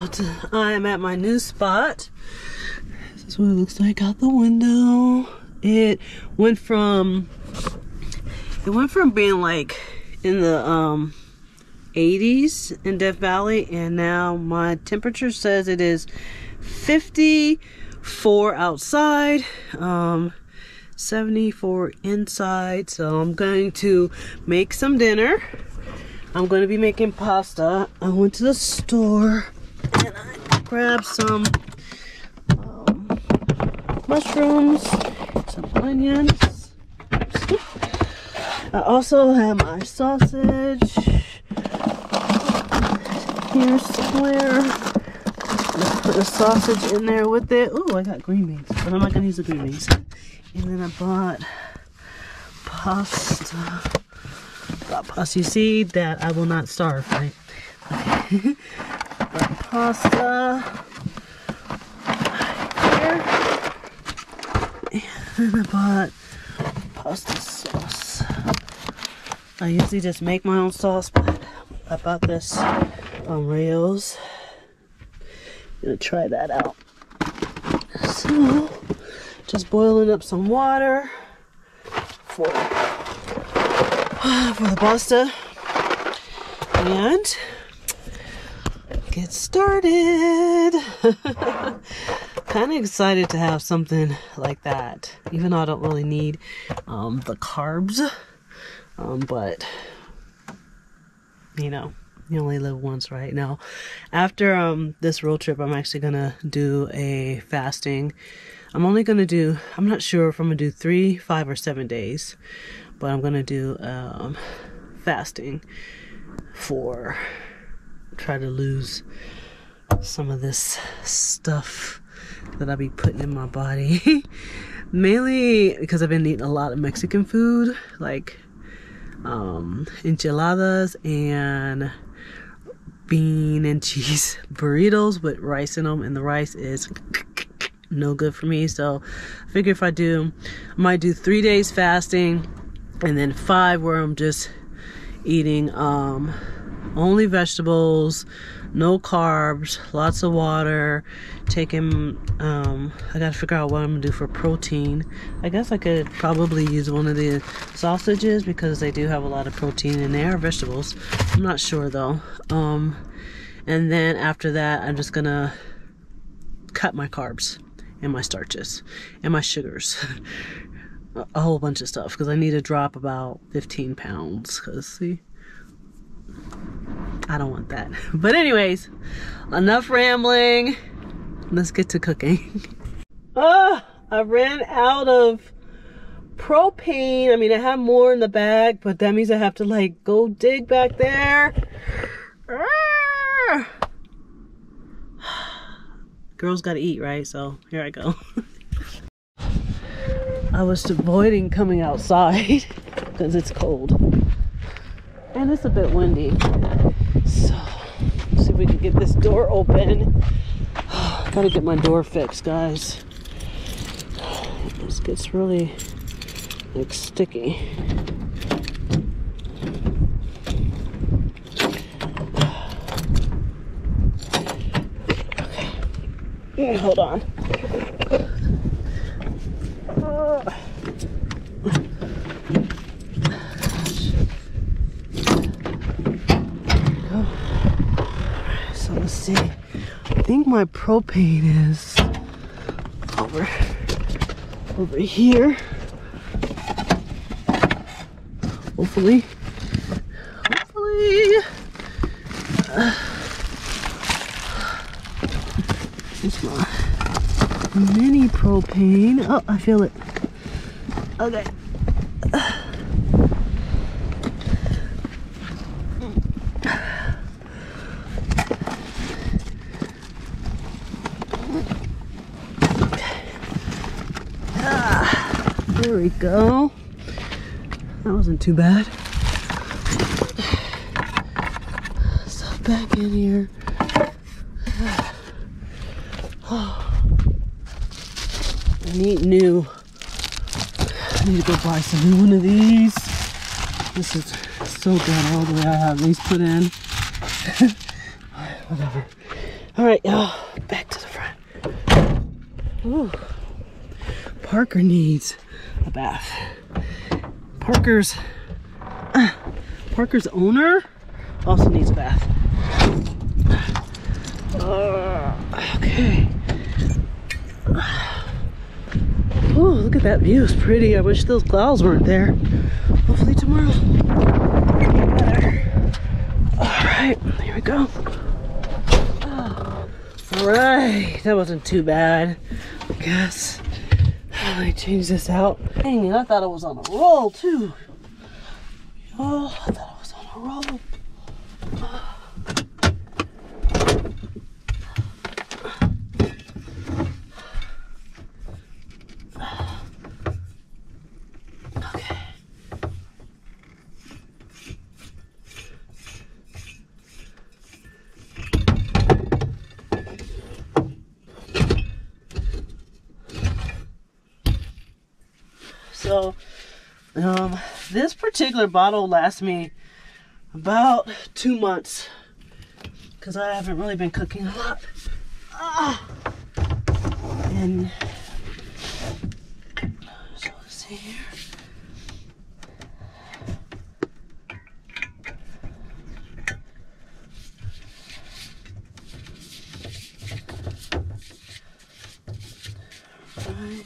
I am at my new spot. This is what it looks like out the window. It went from being like in the 80s in Death Valley, and now my temperature says it is 54 outside, 74 inside. So I'm going to make some dinner. I'm going to be making pasta. I went to the store and I grabbed some mushrooms, some onions. I also have my sausage here somewhere. Let's put the sausage in there with it. Oh, I got green beans, but I'm not gonna use the green beans. And then I bought pasta. You see that I will not starve, right? Okay. Pasta here, and I bought pasta sauce. I usually just make my own sauce, but I bought this Rayo's. I'm gonna try that out. So, just boiling up some water for the pasta, and get started. Kind of excited to have something like that, even though I don't really need the carbs, but you know, you only live once, right? Now after this road trip, I'm actually gonna do a fasting. I'm not sure if I'm gonna do 3, 5, or 7 days, but I'm gonna do fasting for try to lose some of this stuff that I be putting in my body. Mainly because I've been eating a lot of Mexican food, like enchiladas and bean and cheese burritos with rice in them, and the rice is no good for me. So I figure if I might do 3 days fasting and then 5 where I'm just eating only vegetables, no carbs, lots of water, taking I gotta figure out what I'm gonna do for protein. I guess I could probably use one of the sausages because they do have a lot of protein in there, vegetables. I'm not sure though. And then after that, I'm just gonna cut my carbs and my starches and my sugars. A whole bunch of stuff, because I need to drop about 15 pounds, because see, I don't want that. But anyways, enough rambling. Let's get to cooking. I ran out of propane. I mean, I have more in the bag, but that means I have to like go dig back there. Girls gotta eat, right? So here I go. I was avoiding coming outside because it's cold and it's a bit windy. So let's see if we can get this door open. Gotta get my door fixed, guys. This gets really like sticky. Okay. Hold on. So let's see. I think my propane is over here. Hopefully. It's my mini propane. Oh, I feel it. Okay. There we go. That wasn't too bad. So back in here. I need new. I need to go buy some new one of these. This is so good all the way I have these put in. Whatever. All right, back to the front. Ooh. Parker needs a bath. Parker's owner also needs a bath. Okay. Oh, look at that view. It's pretty. I wish those clouds weren't there. Hopefully tomorrow. Alright, here we go. Alright, that wasn't too bad, I guess. Let me change this out. Dang, I thought it was on a roll too. Oh, I thought it was on a roll. Okay. So, this particular bottle lasts me about 2 months because I haven't really been cooking a lot. And so let's see here. Right.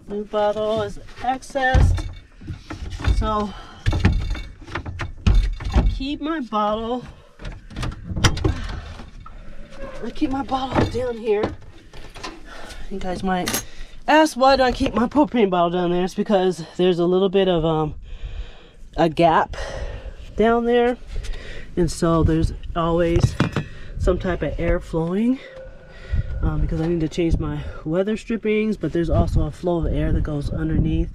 New bottle is accessed. So I keep my bottle down here. You guys might ask, why do I keep my propane bottle down there? It's because there's a little bit of a gap down there, and so there's always some type of air flowing. Because I need to change my weather strippings, but there's also a flow of air that goes underneath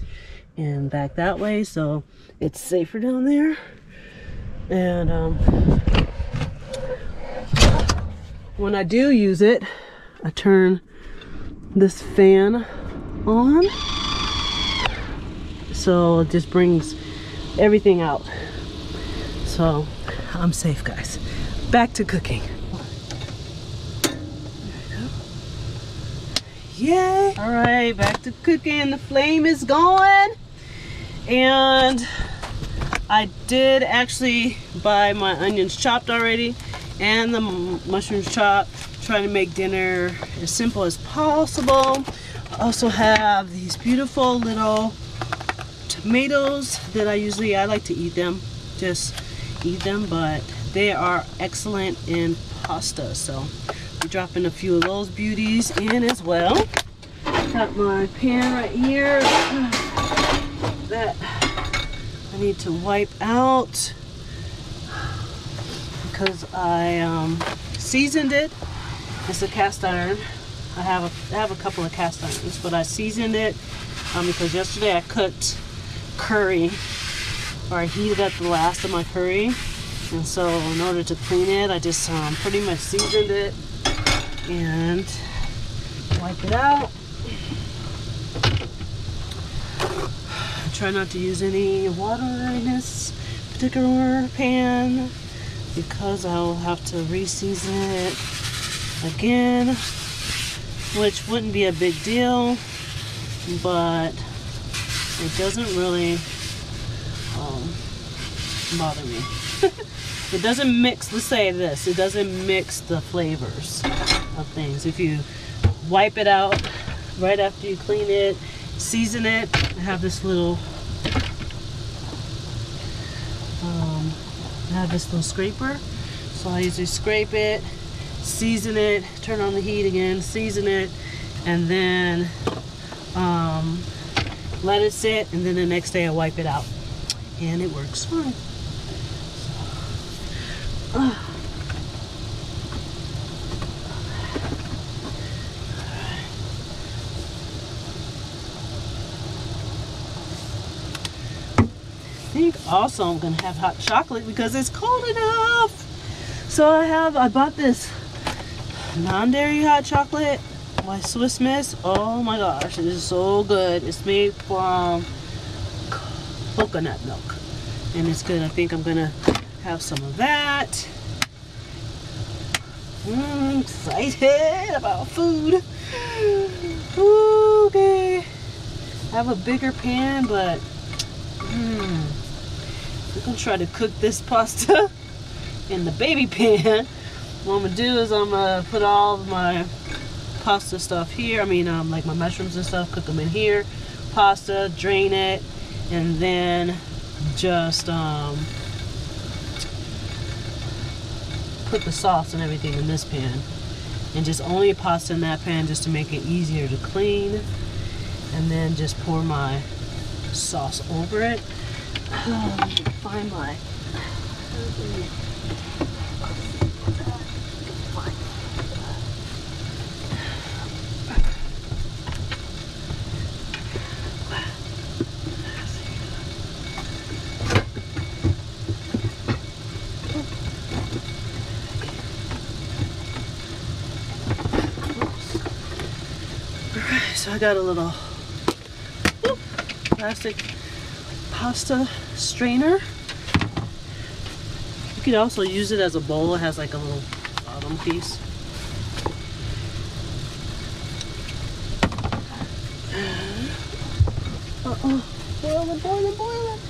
and back that way, so it's safer down there. And when I do use it, I turn this fan on, so it just brings everything out. So I'm safe, guys. Back to cooking. Yay! All right, back to cooking. The flame is going, and I did actually buy my onions chopped already and the mushrooms chopped. Trying to make dinner as simple as possible. I also have these beautiful little tomatoes that I like to eat them, just eat them, but they are excellent in pasta, so dropping a few of those beauties in as well. Got my pan right here that I need to wipe out because I seasoned it. It's a cast iron. I have a couple of cast irons, but I seasoned it because yesterday I cooked curry, or I heated up the last of my curry, and so in order to clean it, I just pretty much seasoned it and wipe it out. I try not to use any water in this particular pan because I'll have to re-season it again, which wouldn't be a big deal, but it doesn't really bother me. It doesn't mix, let's say this, it doesn't mix the flavors of things. If you wipe it out right after you clean it, season it, I have this little scraper, so I usually scrape it, season it, turn on the heat again, season it, and then let it sit, and then the next day I wipe it out, and it works fine. I think also I'm gonna have hot chocolate because it's cold enough. So I bought this non-dairy hot chocolate by Swiss Miss. Oh my gosh, it is so good. It's made from coconut milk. and it's good. I think I'm gonna have some of that. Excited about food. Okay, I have a bigger pan, but I'm gonna try to cook this pasta in the baby pan. What I'm gonna do is I'm gonna put all of my pasta stuff here. I mean, like my mushrooms and stuff, cook them in here. Pasta, drain it, and then just put the sauce and everything in this pan, and just only pasta in that pan just to make it easier to clean, and then just pour my sauce over it. Find my so I got a little plastic pasta strainer. You could also use it as a bowl. It has like a little bottom piece. Boiling, boiling, boiling.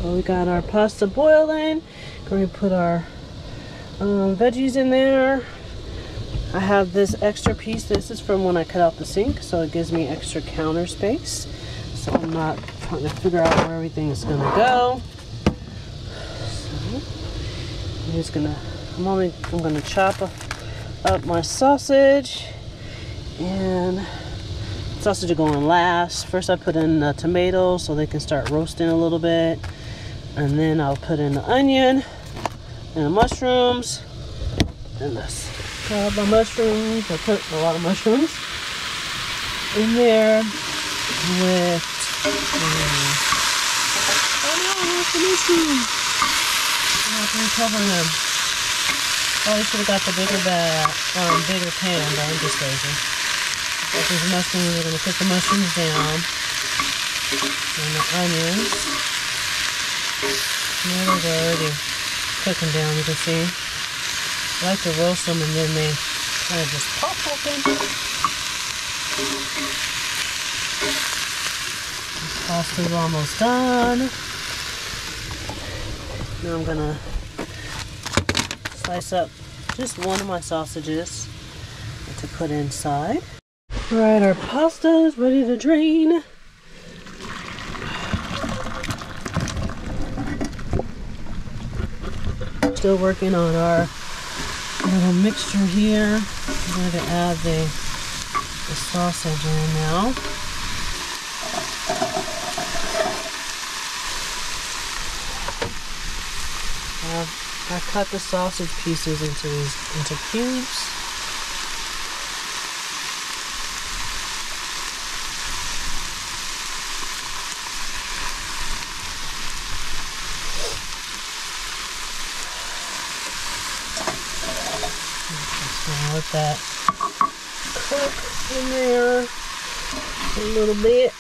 So we got our pasta boiling. Going to put our veggies in there. I have this extra piece. This is from when I cut out the sink, so it gives me extra counter space. So I'm not trying to figure out where everything is going to go. So I'm just gonna, I'm gonna chop up my sausage, and sausage are going last. First I put in the tomatoes so they can start roasting a little bit, and then I'll put in the onion and the mushrooms and this. Grab my mushrooms. I put a lot of mushrooms in there with oh no, what's the mushroom? I have to recover him. Probably should have got the bigger pan, but I'm just lazy. Got these mushrooms. We're gonna put the mushrooms down and the onions. Tomatoes are already cooking down. You can see. I like to roast them and then they kind of just pop open. This pasta's almost done. Now I'm gonna slice up just one of my sausages to put inside. Alright, our pasta is ready to drain. Still working on our little mixture here. I'm going to add the sausage in now. I cut the sausage pieces into cubes. Let that cook in there a little bit.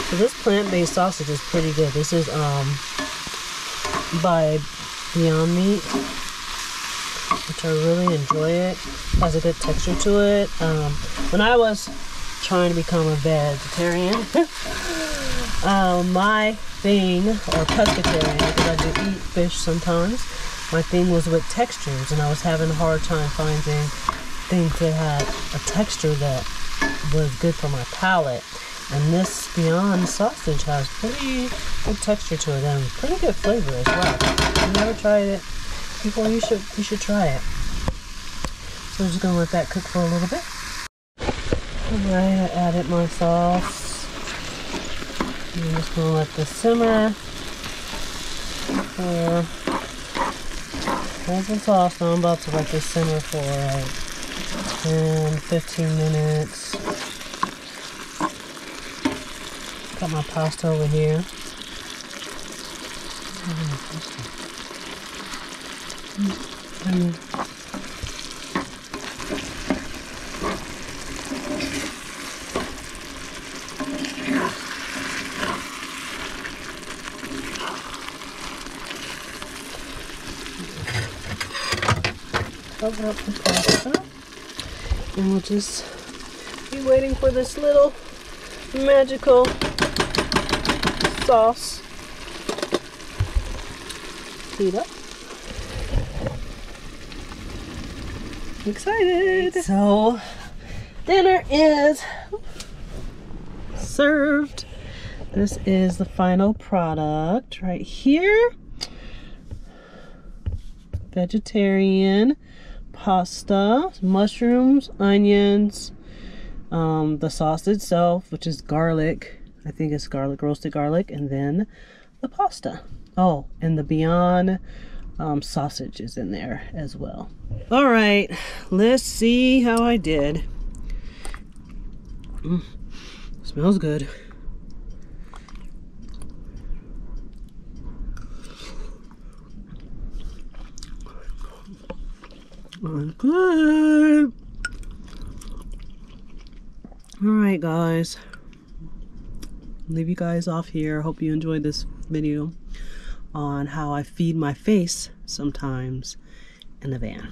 So this plant-based sausage is pretty good. This is by Beyond Meat. which I really enjoy it. Has a good texture to it. When I was trying to become a vegetarian, my thing, or pescatarian, because I do eat fish sometimes, my thing was with textures, and I was having a hard time finding things that had a texture that was good for my palate. And this Beyond sausage has pretty good texture to it and pretty good flavor as well. If you've never tried it before, you should try it. So I'm just gonna let that cook for a little bit. Alright, I added my sauce. I'm just gonna let this simmer for, there's the sauce. Now I'm about to let this simmer for like 10-15 minutes. Got my pasta over here. Cover up the pasta, and we'll just be waiting for this little magical sauce heat up. Excited! So dinner is served. This is the final product right here. Vegetarian pasta, mushrooms, onions, the sauce itself, which is garlic. I think it's garlic, roasted garlic, and then the pasta. Oh, and the Beyond sausage is in there as well. All right, let's see how I did. Smells good. Good. All right, guys. Leave you guys off here. Hope you enjoyed this video on how I feed my face sometimes in the van.